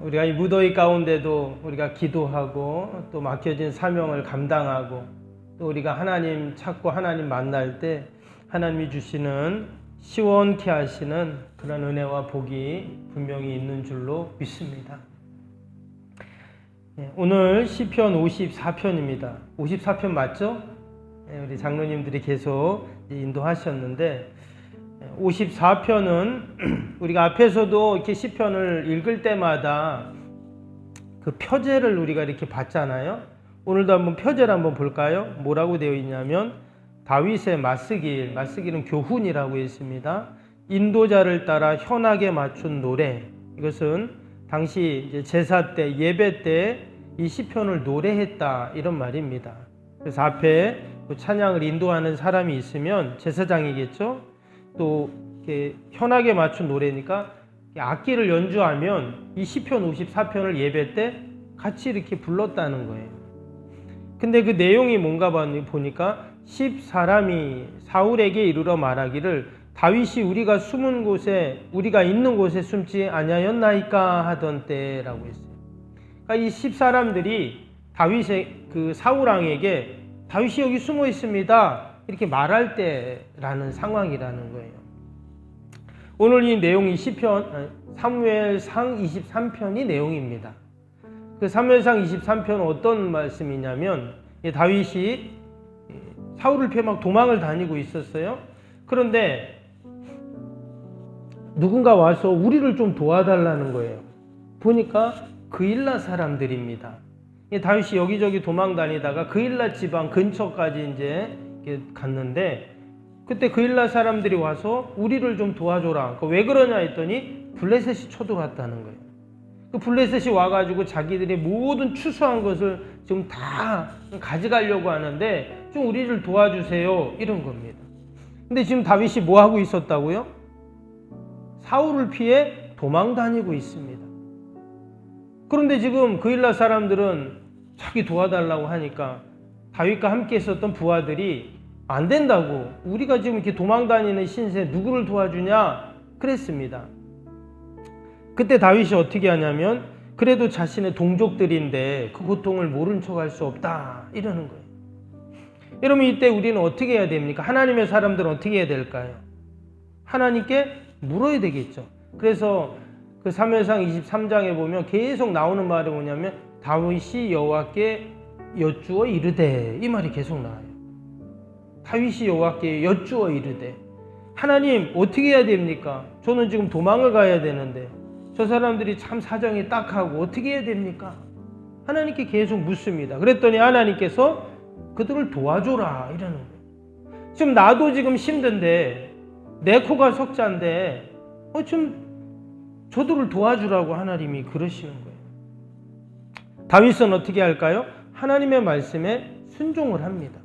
우리가 이 무더위 가운데도 우리가 기도하고 또 맡겨진 사명을 감당하고 또 우리가 하나님 찾고 하나님 만날 때 하나님이 주시는 시원케 하시는 그런 은혜와 복이 분명히 있는 줄로 믿습니다. 오늘 시편 54편입니다. 54편 맞죠? 우리 장로님들이 계속 인도하셨는데 54편은 우리가 앞에서도 이렇게 시편을 읽을 때마다 그 표제를 우리가 이렇게 봤잖아요. 오늘도 한번 표제를 한번 볼까요? 뭐라고 되어 있냐면 다윗의 맞쓰기는 교훈이라고 있습니다. 인도자를 따라 현악에 맞춘 노래. 이것은 당시 이제 제사 때 예배 때 이 시편을 노래했다 이런 말입니다. 그래서 앞에 찬양을 인도하는 사람이 있으면 제사장이겠죠. 또 이렇게 현악에 맞춘 노래니까 악기를 연주하면 이 시편 54편을 예배 때 같이 이렇게 불렀다는 거예요. 근데 그 내용이 뭔가 보니까 10사람이 사울에게 이르러 말하기를 다윗이 우리가 숨은 곳에 우리가 있는 곳에 숨지 아니하였나이까 하던 때라고 했어요. 그러니까 이 10사람들이 다윗의 그 사울 왕에게 다윗이 여기 숨어 있습니다 이렇게 말할 때라는 상황이라는 거예요. 오늘 이 내용이 시편 사무엘상 23편이 내용입니다. 그 사무엘상 23편은 어떤 말씀이냐면 다윗이 사울을 피해 막 도망을 다니고 있었어요. 그런데 누군가 와서 우리를 좀 도와달라는 거예요. 보니까 그일라 사람들입니다. 다윗이 여기저기 도망 다니다가 그일라 지방 근처까지 이제 갔는데 그때 그일라 사람들이 와서 우리를 좀 도와줘라. 왜 그러냐 했더니 블레셋이 쳐들어왔다는 거예요. 그 블레셋이 와가지고 자기들의 모든 추수한 것을 지금 다 가져가려고 하는데 좀 우리를 도와주세요 이런 겁니다. 근데 지금 다윗이 뭐 하고 있었다고요? 사울을 피해 도망 다니고 있습니다. 그런데 지금 그일라 사람들은 자기 도와달라고 하니까 다윗과 함께 있었던 부하들이 안 된다고 우리가 지금 이렇게 도망 다니는 신세 누구를 도와주냐 그랬습니다. 그때 다윗이 어떻게 하냐면 그래도 자신의 동족들인데 그 고통을 모른 척할 수 없다 이러는 거예요. 여러분 이때 우리는 어떻게 해야 됩니까? 하나님의 사람들은 어떻게 해야 될까요? 하나님께 물어야 되겠죠. 그래서 그 사무엘상 23장에 보면 계속 나오는 말이 뭐냐면 다윗이 여호와께 여쭈어 이르되 이 말이 계속 나와요. 다윗이 여호와께 여쭈어 이르되 하나님 어떻게 해야 됩니까? 저는 지금 도망을 가야 되는데 저 사람들이 참 사정이 딱하고 어떻게 해야 됩니까? 하나님께 계속 묻습니다. 그랬더니 하나님께서 그들을 도와줘라 이러는 거예요. 지금 나도 지금 힘든데 내 코가 석자인데 좀 저들을 도와주라고 하나님이 그러시는 거예요. 다윗은 어떻게 할까요? 하나님의 말씀에 순종을 합니다.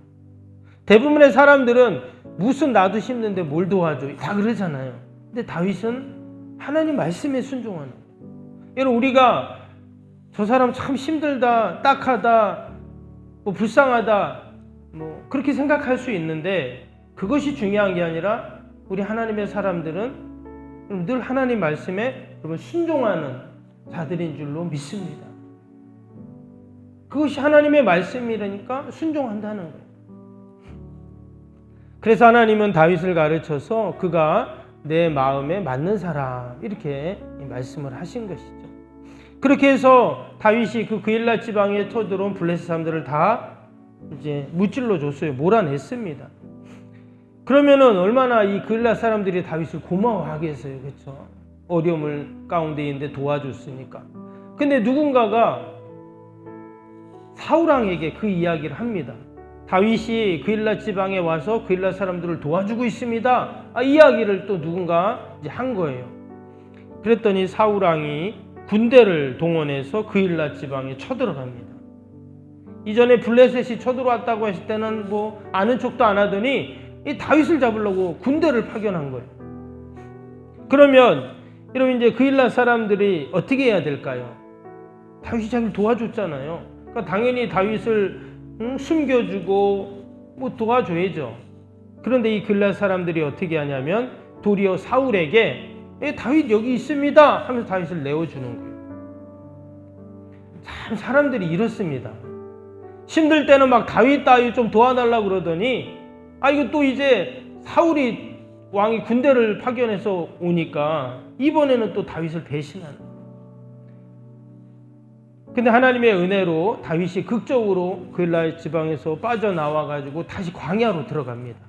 대부분의 사람들은 무슨 나도 힘든데 뭘 도와줘 다 그러잖아요. 근데 다윗은 하나님 말씀에 순종하는 거예요. 여러분 우리가 저 사람 참 힘들다 딱하다 불쌍하다 그렇게 생각할 수 있는데 그것이 중요한 게 아니라 우리 하나님의 사람들은 늘 하나님 말씀에 순종하는 자들인 줄로 믿습니다. 그것이 하나님의 말씀이라니까 순종한다는 거예요. 그래서 하나님은 다윗을 가르쳐서 그가 내 마음에 맞는 사람 이렇게 말씀을 하신 것이죠. 그렇게 해서 다윗이 그 그일라 지방에 쳐들어온 블레셋 사람들을 다 이제 무찔러 줬어요. 몰아냈습니다. 그러면은 얼마나 이 그일라 사람들이 다윗을 고마워하겠어요. 그렇죠? 어려움을 가운데 있는데 도와줬으니까. 근데 누군가가 사울 왕에게 그 이야기를 합니다. 다윗이 그일라 지방에 와서 그일라 사람들을 도와주고 있습니다. 이야기를 또 누군가 이제 한 거예요. 그랬더니 사울 왕이 군대를 동원해서 그일라 지방에 쳐들어갑니다. 이전에 블레셋이 쳐들어왔다고 했을 때는 아는 척도 안 하더니 이 다윗을 잡으려고 군대를 파견한 거예요. 그러면 여러분 이제 그일라 사람들이 어떻게 해야 될까요? 다윗이 자기를 도와줬잖아요. 그러니까 당연히 다윗을 숨겨주고 도와줘야죠. 그런데 이 그일라 사람들이 어떻게 하냐면 도리어 사울에게 다윗 여기 있습니다 하면서 다윗을 내어주는 거예요. 참 사람들이 이렇습니다. 힘들 때는 막 다윗 좀 도와달라고 그러더니 이거 또 이제 사울이 왕이 군대를 파견해서 오니까 이번에는 또 다윗을 배신하는 거예요. 근데 하나님의 은혜로 다윗이 극적으로 그일라 지방에서 빠져나와가지고 다시 광야로 들어갑니다.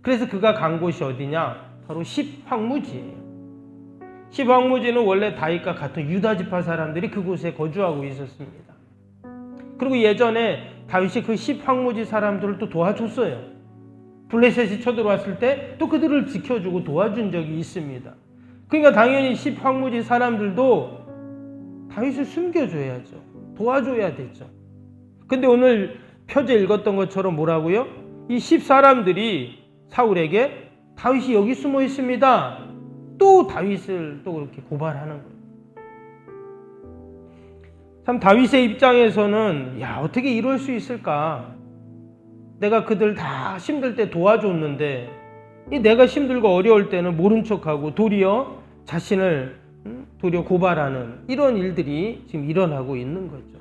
그래서 그가 간 곳이 어디냐? 바로 십황무지예요. 십황무지는 원래 다윗과 같은 유다 지파 사람들이 그곳에 거주하고 있었습니다. 그리고 예전에 다윗이 그 십황무지 사람들을 또 도와줬어요. 블레셋이 쳐들어왔을 때 또 그들을 지켜주고 도와준 적이 있습니다. 그러니까 당연히 십황무지 사람들도 다윗을 숨겨줘야죠. 도와줘야 되죠. 근데 오늘 표제 읽었던 것처럼 뭐라고요? 이 10사람들이 사울에게 다윗이 여기 숨어 있습니다. 또 다윗을 또 그렇게 고발하는 거예요. 참 다윗의 입장에서는 어떻게 이럴 수 있을까? 내가 그들 다 힘들 때 도와줬는데 내가 힘들고 어려울 때는 모른 척하고 도리어 자신을 고발하는 이런 일들이 지금 일어나고 있는 거죠.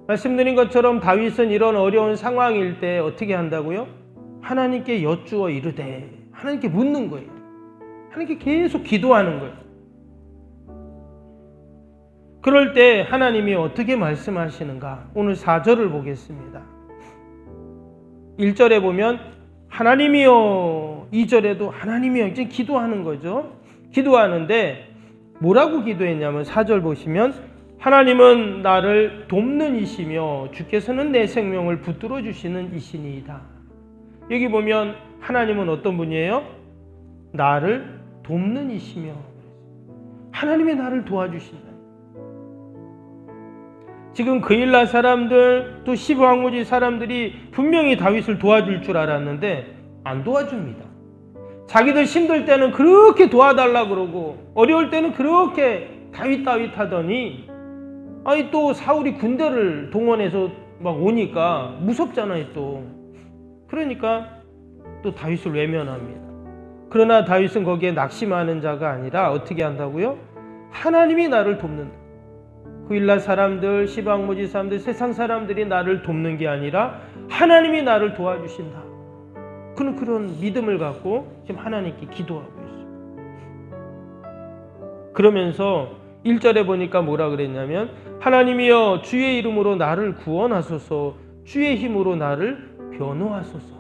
말씀드린 것처럼 다윗은 이런 어려운 상황일 때 어떻게 한다고요? 하나님께 여쭈어 이르되, 하나님께 묻는 거예요. 하나님께 계속 기도하는 거예요. 그럴 때 하나님이 어떻게 말씀하시는가? 오늘 4절을 보겠습니다. 1절에 보면 하나님이여, 2절에도 하나님이여, 이제 기도하는 거죠. 기도하는데 뭐라고 기도했냐면 4절 보시면 하나님은 나를 돕는 이시며 주께서는 내 생명을 붙들어 주시는 이시니이다. 여기 보면 하나님은 어떤 분이에요? 나를 돕는 이시며, 하나님이 나를 도와주신다. 지금 그일라 사람들 또 십왕무지 사람들이 분명히 다윗을 도와줄 줄 알았는데 안 도와줍니다. 자기들 힘들 때는 그렇게 도와달라 그러고 어려울 때는 그렇게 다윗 하더니 또 사울이 군대를 동원해서 막 오니까 무섭잖아요 또. 그러니까 또 다윗을 외면합니다. 그러나 다윗은 거기에 낙심하는 자가 아니라 어떻게 한다고요? 하나님이 나를 돕는다. 그일라 사람들, 시방무지 사람들, 세상 사람들이 나를 돕는 게 아니라 하나님이 나를 도와주신다. 그런 믿음을 갖고 지금 하나님께 기도하고 있어요. 그러면서 1절에 보니까 뭐라 그랬냐면 하나님이여 주의 이름으로 나를 구원하소서, 주의 힘으로 나를 변호하소서.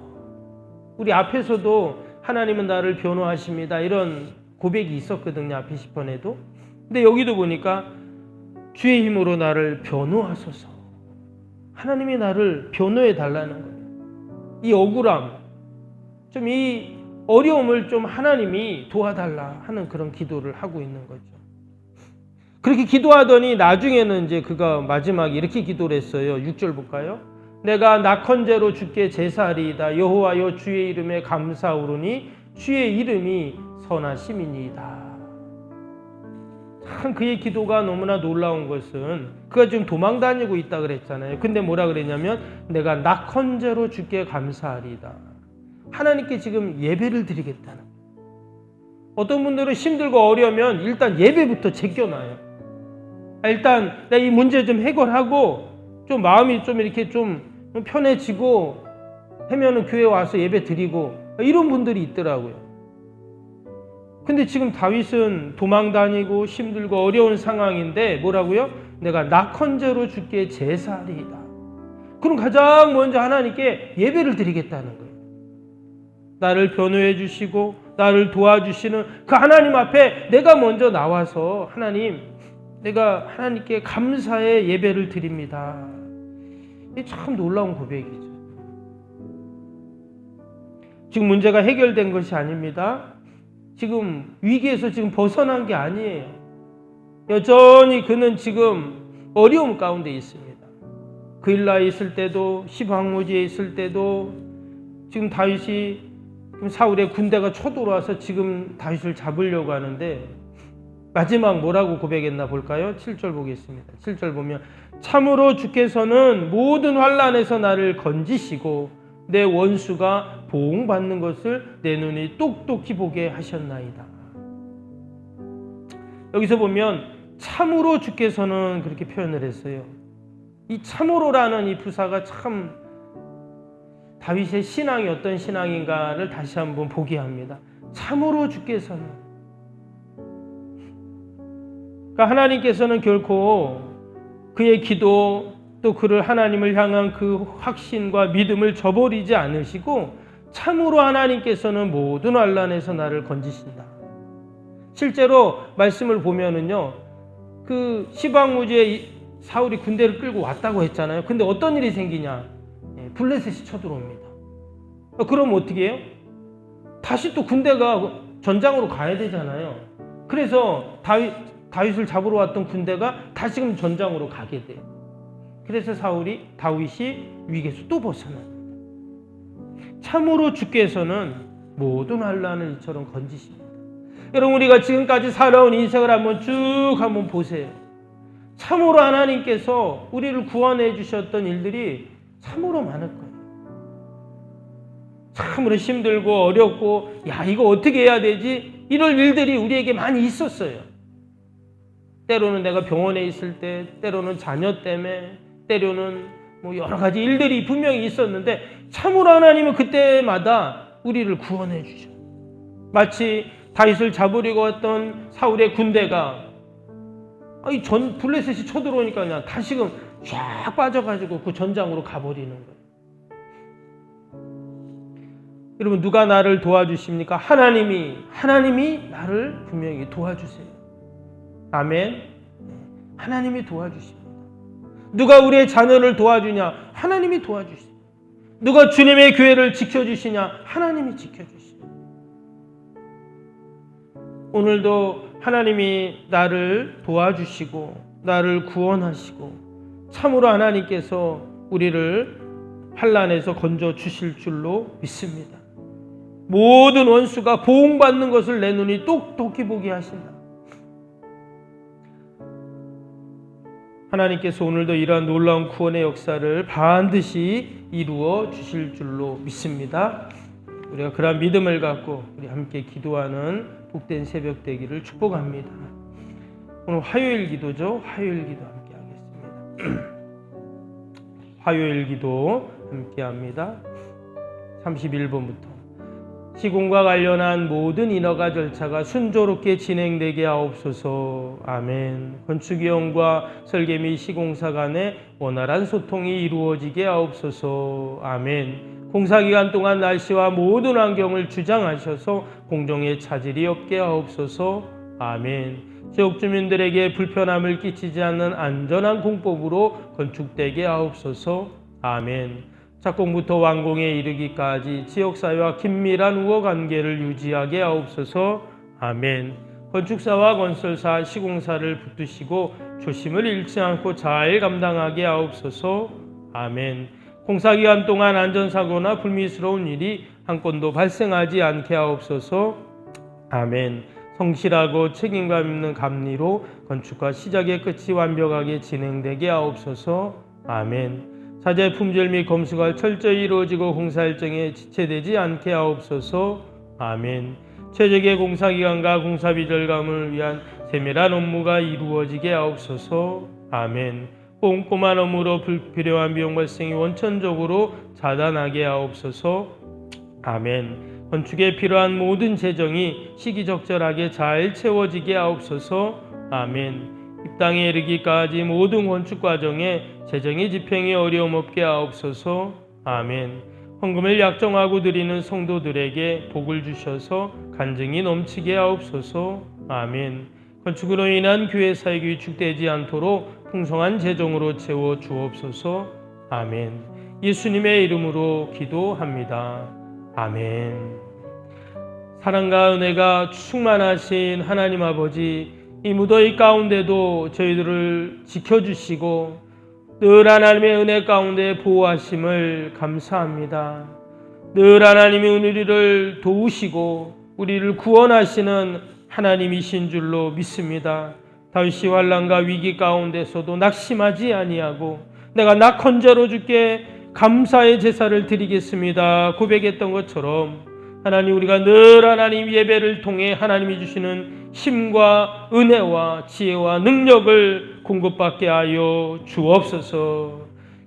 우리 앞에서도 하나님은 나를 변호하십니다 이런 고백이 있었거든요. 앞에 10번에도. 근데 여기도 보니까 주의 힘으로 나를 변호하소서. 하나님이 나를 변호해 달라는 거예요. 이 억울함, 좀 이 어려움을 좀 하나님이 도와달라 하는 그런 기도를 하고 있는 거죠. 그렇게 기도하더니 나중에는 이제 그가 마지막에 이렇게 기도를 했어요. 6절 볼까요? 내가 낙헌제로 주께 제사하리이다. 여호와여 주의 이름에 감사하오니 주의 이름이 선하심이니이다. 참 그의 기도가 너무나 놀라운 것은 그가 지금 도망 다니고 있다 그랬잖아요. 근데 뭐라 그랬냐면 내가 낙헌제로 주께 감사하리이다. 하나님께 지금 예배를 드리겠다는. 어떤 분들은 힘들고 어려우면 일단 예배부터 제껴놔요. 일단 내가 이 문제 좀 해결하고 좀 마음이 좀 이렇게 좀 편해지고 하면은 교회 와서 예배 드리고 이런 분들이 있더라고요. 근데 지금 다윗은 도망 다니고 힘들고 어려운 상황인데 뭐라고요? 내가 낙헌제로 주께 제사하리이다. 그럼 가장 먼저 하나님께 예배를 드리겠다는 거예요. 나를 변호해 주시고 나를 도와주시는 그 하나님 앞에 내가 먼저 나와서 하나님, 내가 하나님께 감사의 예배를 드립니다. 이게 참 놀라운 고백이죠. 지금 문제가 해결된 것이 아닙니다. 지금 위기에서 지금 벗어난 게 아니에요. 여전히 그는 지금 어려움 가운데 있습니다. 그일라에 있을 때도 시방무지에 있을 때도 지금 다윗이 지금 사울의 군대가 쳐들어와서 지금 다윗을 잡으려고 하는데 마지막 뭐라고 고백했나 볼까요? 7절 보겠습니다. 7절 보면 참으로 주께서는 모든 환난에서 나를 건지시고 내 원수가 보응받는 것을 내 눈이 똑똑히 보게 하셨나이다. 여기서 보면 참으로 주께서는 그렇게 표현을 했어요. 이 참으로라는 이 부사가 참 다윗의 신앙이 어떤 신앙인가를 다시 한번 보게 합니다. 참으로 주께서는. 그러니까 하나님께서는 결코 그의 기도 또 그를 하나님을 향한 그 확신과 믿음을 저버리지 않으시고 참으로 하나님께서는 모든 환난에서 나를 건지신다. 실제로 말씀을 보면은요, 그 시방무지에 사울이 군대를 끌고 왔다고 했잖아요. 근데 어떤 일이 생기냐? 블레셋이 쳐들어옵니다. 그럼 어떻게 해요? 다시 또 군대가 전장으로 가야 되잖아요. 그래서 다윗을 잡으러 왔던 군대가 다시금 전장으로 가게 돼요. 그래서 다윗이 위기에서 또 벗어납니다. 참으로 주께서는 모든 환난을 이처럼 건지십니다. 여러분, 우리가 지금까지 살아온 인생을 한번 보세요. 참으로 하나님께서 우리를 구원해 주셨던 일들이 참으로 많을 거예요. 참으로 힘들고 어렵고 이거 어떻게 해야 되지? 이럴 일들이 우리에게 많이 있었어요. 때로는 내가 병원에 있을 때, 때로는 자녀 때문에, 때로는 여러 가지 일들이 분명히 있었는데 참으로 하나님은 그때마다 우리를 구원해 주셔. 마치 다윗을 잡으려고 했던 사울의 군대가 블레셋이 쳐들어오니까 그냥 다시금 쫙 빠져가지고 그 전장으로 가버리는 거예요. 여러분, 누가 나를 도와주십니까? 하나님이 나를 분명히 도와주세요. 아멘. 하나님이 도와주십니다. 누가 우리의 자녀를 도와주냐? 하나님이 도와주십니다. 누가 주님의 교회를 지켜주시냐? 하나님이 지켜주십니다. 오늘도 하나님이 나를 도와주시고 나를 구원하시고 참으로 하나님께서 우리를 환난에서 건져 주실 줄로 믿습니다. 모든 원수가 보응받는 것을 내 눈이 똑똑히 보게 하신다. 하나님께서 오늘도 이러한 놀라운 구원의 역사를 반드시 이루어 주실 줄로 믿습니다. 우리가 그러한 믿음을 갖고 우리 함께 기도하는 복된 새벽 되기를 축복합니다. 오늘 화요일 기도죠. 화요일 기도 함께 하겠습니다. 화요일 기도 함께 합니다. 31번부터 시공과 관련한 모든 인허가 절차가 순조롭게 진행되게 하옵소서. 아멘. 건축위원과 설계 및 시공사 간의 원활한 소통이 이루어지게 하옵소서. 아멘. 공사기간 동안 날씨와 모든 환경을 주장하셔서 공정에 차질이 없게 하옵소서. 아멘. 지역 주민들에게 불편함을 끼치지 않는 안전한 공법으로 건축되게 하옵소서. 아멘. 착공부터 완공에 이르기까지 지역사회와 긴밀한 우호관계를 유지하게 하옵소서. 아멘. 건축사와 건설사, 시공사를 붙드시고 조심을 잃지 않고 잘 감당하게 하옵소서. 아멘. 공사기간 동안 안전사고나 불미스러운 일이 한 건도 발생하지 않게 하옵소서. 아멘. 성실하고 책임감 있는 감리로 건축과 시작의 끝이 완벽하게 진행되게 하옵소서. 아멘. 사제 품질 및 검수가 철저히 이루어지고 공사 일정에 지체되지 않게 하옵소서. 아멘. 최적의 공사기간과 공사비 절감을 위한 세밀한 업무가 이루어지게 하옵소서. 아멘. 꼼꼼한 업무로 불필요한 비용 발생이 원천적으로 자단하게 하옵소서. 아멘. 건축에 필요한 모든 재정이 시기적절하게 잘 채워지게 하옵소서. 아멘. 입당에 이르기까지 모든 건축 과정에 재정의 집행이 어려움 없게 하옵소서. 아멘. 헌금을 약정하고 드리는 성도들에게 복을 주셔서 간증이 넘치게 하옵소서. 아멘. 건축으로 인한 교회 사역이 위축되지 않도록 풍성한 재정으로 채워 주옵소서. 아멘. 예수님의 이름으로 기도합니다. 아멘. 사랑과 은혜가 충만하신 하나님 아버지, 이 무더위 가운데도 저희들을 지켜주시고 늘 하나님의 은혜 가운데 보호하심을 감사합니다. 늘 하나님이 우리를 도우시고 우리를 구원하시는 하나님이신 줄로 믿습니다. 다윗이 환난과 위기 가운데서도 낙심하지 아니하고 내가 낙헌자로 주께 감사의 제사를 드리겠습니다 고백했던 것처럼 하나님, 우리가 늘 하나님 예배를 통해 하나님이 주시는 힘과 은혜와 지혜와 능력을 공급받게 하여 주옵소서.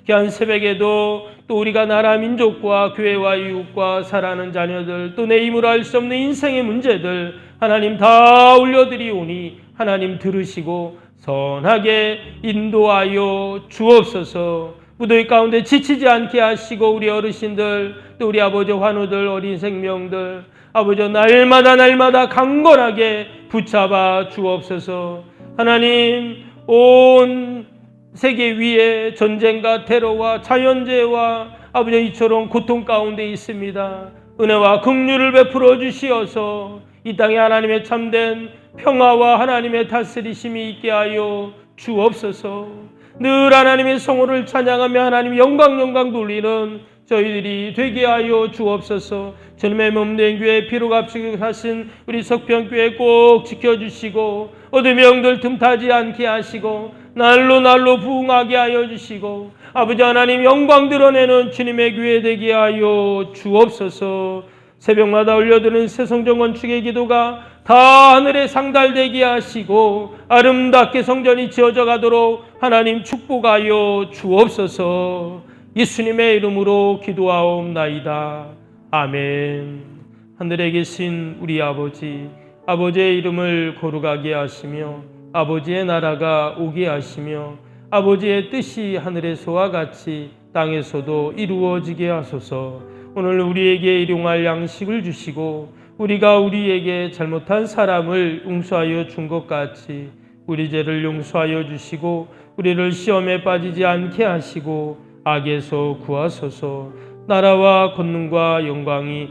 귀한 새벽에도 또 우리가 나라 민족과 교회와 이웃과 사랑하는 자녀들, 또 내 힘으로 할 수 없는 인생의 문제들 하나님 다 올려드리오니 하나님 들으시고 선하게 인도하여 주옵소서. 무더위 가운데 지치지 않게 하시고 우리 어르신들, 또 우리 아버지 환우들, 어린 생명들 아버지 날마다 강건하게 붙잡아 주옵소서. 하나님, 온 세계 위에 전쟁과 테러와 자연재해와 아버지 이처럼 고통 가운데 있습니다. 은혜와 긍휼을 베풀어 주시어서 이 땅에 하나님의 참된 평화와 하나님의 다스리심이 있게 하여 주옵소서. 늘 하나님의 성호를 찬양하며 하나님 영광 돌리는 저희들이 되게 하여 주옵소서. 주님의 몸된 교회 피로 값지게 하신 우리 석평교회 꼭 지켜주시고 어둠의 영들 틈타지 않게 하시고 날로 부흥하게 하여 주시고 아버지 하나님 영광 드러내는 주님의 교회 되게 하여 주옵소서. 새벽마다 올려드는 새성전 건축의 기도가 다 하늘에 상달되게 하시고 아름답게 성전이 지어져 가도록 하나님 축복하여 주옵소서. 예수님의 이름으로 기도하옵나이다. 아멘. 하늘에 계신 우리 아버지, 아버지의 이름을 거룩하게 하시며 아버지의 나라가 오게 하시며 아버지의 뜻이 하늘에서와 같이 땅에서도 이루어지게 하소서. 오늘 우리에게 일용할 양식을 주시고 우리가 우리에게 잘못한 사람을 용서하여 준 것 같이 우리 죄를 용서하여 주시고 우리를 시험에 빠지지 않게 하시고 악에서 구하소서. 나라와 권능과 영광이